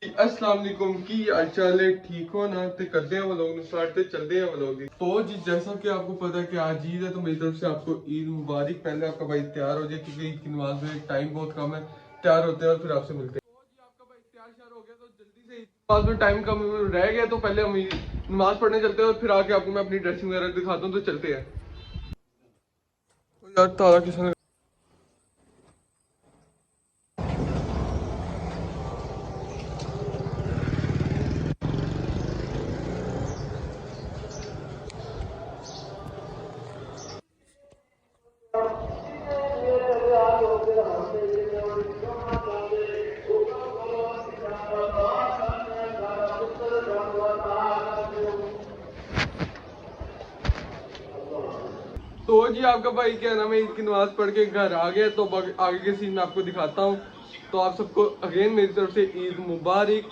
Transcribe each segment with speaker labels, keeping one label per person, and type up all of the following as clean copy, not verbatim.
Speaker 1: अस्सलाम वालेकुम की हाल है, ठीक हो ना। तो करते हैं वो लोग स्टार्ट से चलते हैं वो लोग। तो जी जैसा कि आपको पता है कि आज ईद है, तो मेरी तरफ से आपको ईद मुबारक। पहले आपका भाई तैयार हो जाए क्योंकि ईद की नमाज में टाइम बहुत कम है। तैयार होते हैं और फिर आपसे मिलते हैं। तो जी आपका भाई तैयार श्यार हो गया, तो जल्दी से नमाज में टाइम कम रह गया, तो पहले हम नमाज पढ़ने चलते हैं और फिर आके आपको मैं अपनी ड्रेसिंग वगैरह दिखाता हूँ। तो चलते हैं। यार तारा किसने। तो जी आपका भाई क्या नाम है, ईद की नमाज पढ़ के घर आ गया। तो आगे के सीन में आपको दिखाता हूँ। तो आप सबको अगेन मेरी तरफ से ईद मुबारक।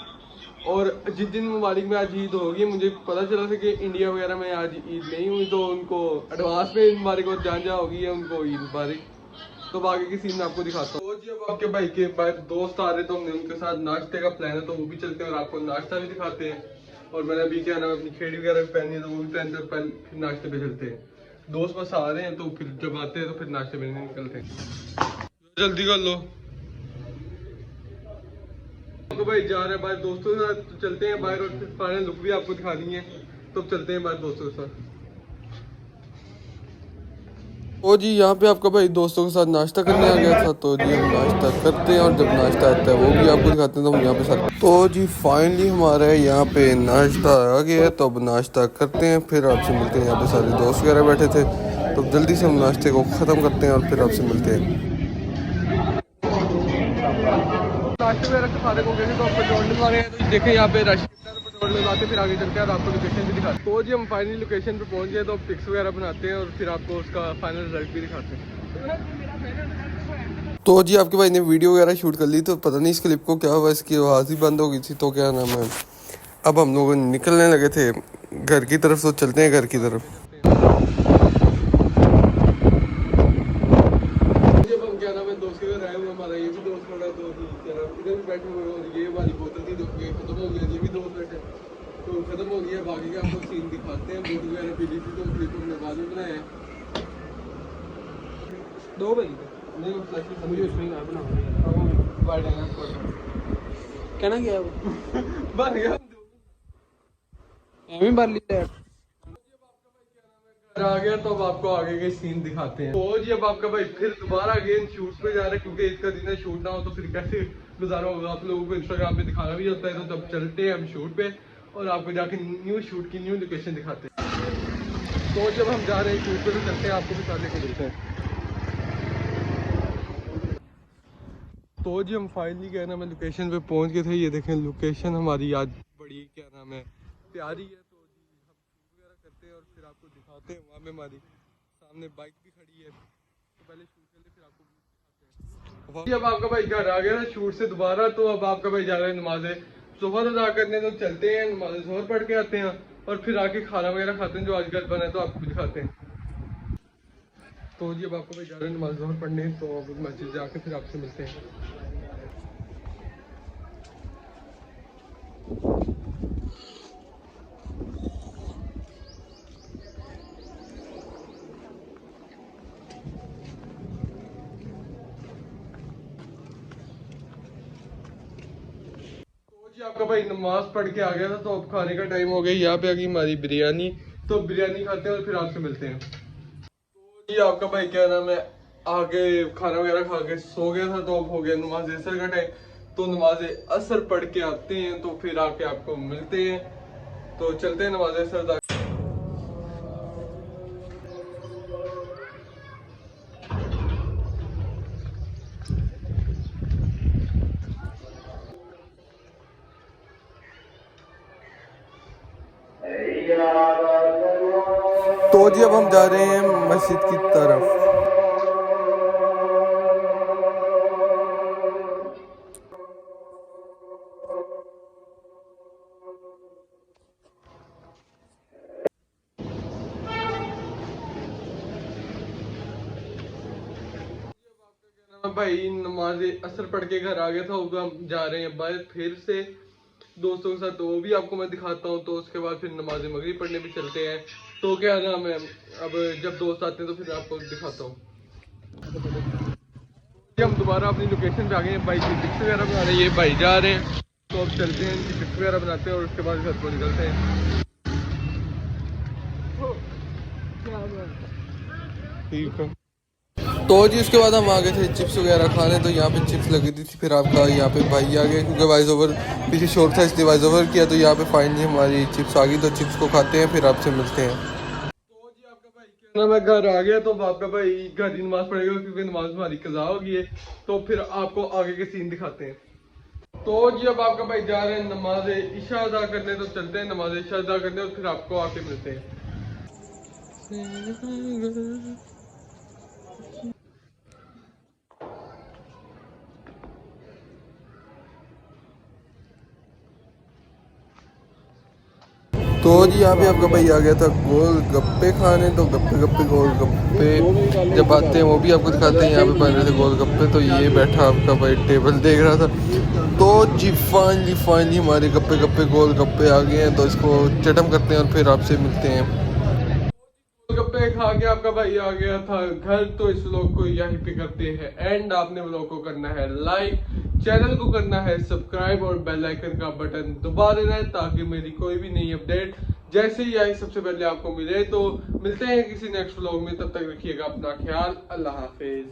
Speaker 1: और जिस दिन मुबारक में आज ईद होगी, मुझे पता चला था कि इंडिया वगैरह में आज ईद नहीं हुई, तो उनको एडवांस में ईद मुबारक और जहाँ जहाँ होगी है उनको ईद मुबारक। तो आगे के सीन में आपको दिखाता हूँ। तो जी अब आपके भाई के बाद दोस्त आ रहे, तो हमने उनके साथ नाश्ते का प्लान है, तो वो भी चलते हैं और आपको नाश्ता भी दिखाते हैं। और मैंने अभी क्या नाम अपनी खेड़ी वगैरह भी पहनी है, तो वो भी पहनते हैं, पहले फिर नाश्ते पे चलते हैं। दोस्त बस आ रहे हैं, तो फिर जब आते हैं तो फिर नाश्ते पे निकलते हैं। जल्दी कर लो। तो भाई जा रहे हैं बाहर दोस्तों के साथ, तो चलते हैं बाहर और फिर फाइनल लुक भी आपको दिखा दी है। तो चलते हैं बाहर दोस्तों के साथ। ओ जी यहाँ पे आपका भाई दोस्तों के साथ नाश्ता करने आ गया था। तो जी हम नाश्ता करते हैं और जब नाश्ता आता है वो भी आपको दिखाते हैं। तो हम यहाँ पे साथ, तो जी फाइनली हमारा यहाँ पे नाश्ता आ गया है। तो अब नाश्ता करते हैं, फिर आपसे मिलते हैं। यहाँ पे सारे दोस्त वगैरह बैठे थे, तो जल्दी से हम नाश्ते को ख़त्म करते हैं और फिर आपसे मिलते हैं। नाश्ते वगैरह के सारे हो गए थे, तो अब पेट्रोल डलवा रहे हैं। तो देखें यहाँ पे रश कितना है, तो पेट्रोल डलवाते फिर आगे चलते हैं और आपको लोकेशन भी दिखाते हैं। तो जी हम फाइनली लोकेशन पे पहुँच गए, तो पिक्स वगैरह बनाते हैं और फिर आपको उसका फाइनल रिजल्ट भी दिखाते हैं। तो जी आपके भाई ने वीडियो वगैरह शूट कर ली, तो पता नहीं इस क्लिप को क्या हुआ, इसकी आवाज़ ही बंद हो गई थी। तो क्या नाम है, अब हम लोग निकलने लगे थे घर की तरफ। तो चलते हैं घर की तरफ। जब हम क्या नाम है दोस्त के घर आए हुए, हमारा ये भी दोस्त खड़ा है, तो क्या नाम इधर भी बैठे हुए, और ये वाली बोतल थी, तो ये खत्म हो गया। ये भी दोस्त बैठे, तो खत्म हो गया। बाकी के आपको सीन दिखाते हैं। बोतल वगैरह पी ली थी, तो क्लिप हमने बाद में बनाया है। 2 बजे नहीं, वो फ्लैश मुझे उसमें कहना क्या है वो बन गया एवं भर लिया है। घर आ गया, तो अब आपको आगे के सीन दिखाते हैं। तो जी अब आपका भाई फिर दोबारा अगेन शूट पे जा रहे हैं, क्योंकि इसका दिन है, शूट ना हो तो फिर कैसे गुजारा होगा। आप लोगों को इंस्टाग्राम पे दिखाना भी होता है। तो तब चलते हैं हम शूट पे और आपको जाके न्यू शूट की न्यू लोकेशन दिखाते हैं। तो जब हम जा रहे हैं शूट पे, तो चलते हैं, आपको भी साथ लेके चलते हैं। तो जी हम फाइनली क्या नाम है लोकेशन पे पहुंच गए थे। ये देखें लोकेशन हमारी आज बड़ी क्या नाम है प्यारी है। तो जी हम शूट वगैरह करते हैं और फिर आपको दिखाते हैं। वहाँ पे हमारी सामने बाइक भी खड़ी है, तो पहले शूट कर ले फिर आपको दिखाते हैं। जी अब आपका भाई घर आ गया ना शूट से दोबारा, तो अब आपका भाई जा रहा है नमाज सुबह अदा करने। तो चलते हैं नमाज जोहर पढ़ के आते हैं और फिर आके खाना वगैरह खाते हैं जो आज घर बना है, तो आपको भी दिखाते हैं। तो जी अब आपका भाई जा रहे हैं नमाज जोहर पढ़ने, तो अब मस्जिद जाके फिर आपसे मिलते हैं। जी आपका भाई नमाज पढ़ के आ गया था, तो अब खाने का टाइम हो गया। यहाँ पे आ गई हमारी बिरयानी, तो बिरयानी खाते हैं और फिर आपसे मिलते हैं। तो जी आपका भाई क्या नाम है आगे खाना वगैरह खा के सो गया था, तो अब हो गया नमाज असर का टाइम। तो नमाज असर पढ़ के आते हैं, तो फिर आके आपको मिलते हैं। तो चलते हैं नमाज असर। तो जी अब हम जा रहे हैं मस्जिद की तरफ। भाई नमाज असर पढ़ के घर आ गया था, अब हम जा रहे हैं बाहर फिर से। दोस्तों के साथ, तो वो भी आपको मैं दिखाता हूँ। तो उसके बाद फिर नमाज मगरिब पढ़ने भी चलते हैं। तो क्या नाम है, अब जब दोस्त आते हैं तो फिर आपको दिखाता हूँ। हम दोबारा अपनी लोकेशन पे आ गए हैं, भाई की पिक्स वगैरह बना रहे हैं, ये भाई जा रहे हैं। तो अब चलते हैं, इनकी पिक्स वगैरह बनाते हैं और उसके बाद घर को निकलते हैं। ठीक है। तो जी उसके बाद हम आ गए थे चिप्स वगैरह खाने, तो यहाँ पे चिप्स लगी थी। फिर आपका यहाँ पे भाई आ गए, क्योंकि वॉइस ओवर पीछे शोर था इसलिए वॉइस ओवर किया। तो यहाँ पे फाइनली हमारी चिप्स आ गई, तो चिप्स को खाते हैं फिर आपसे मिलते हैं। तो जी आपका भाई क्या नाम है घर आ गया, तो आपका भाई घर ही नमाज पढ़ेगा क्योंकि नमाज हमारी कज़ा हो गई है। तो फिर आपको आगे के सीन दिखाते हैं। तो जी अब आपका भाई जा रहे हैं नमाज इशा अदा करने, तो चलते हैं नमाज इशा अदा करने और फिर आपको आके मिलते हैं। तो जी यहाँ पे आपका भाई आ गया था गोल गप्पे खाने। तो गप्पे गप्पे गोल गप्पे जब आते हैं वो भी आपको दिखाते हैं। यहाँ पे बन रहे थे गोल गप्पे, तो ये बैठा आपका भाई टेबल देख रहा था। तो जी फाइनली हमारे गप्पे गप्पे गोल गप्पे आ गए हैं, तो इसको चटम करते हैं और फिर आपसे मिलते हैं। गोलगप्पे खा के आपका भाई आ गया था घर। तो इस व्लॉग को यहीं पे करते हैं एंड। आपने व्लॉग को करना है लाइक, चैनल को करना है सब्सक्राइब और बेल आइकन का बटन दबा देना है, ताकि मेरी कोई भी नई अपडेट जैसे ही आई सबसे पहले आपको मिले। तो मिलते हैं किसी नेक्स्ट व्लॉग में, तब तक रखिएगा अपना ख्याल। अल्लाह हाफिज।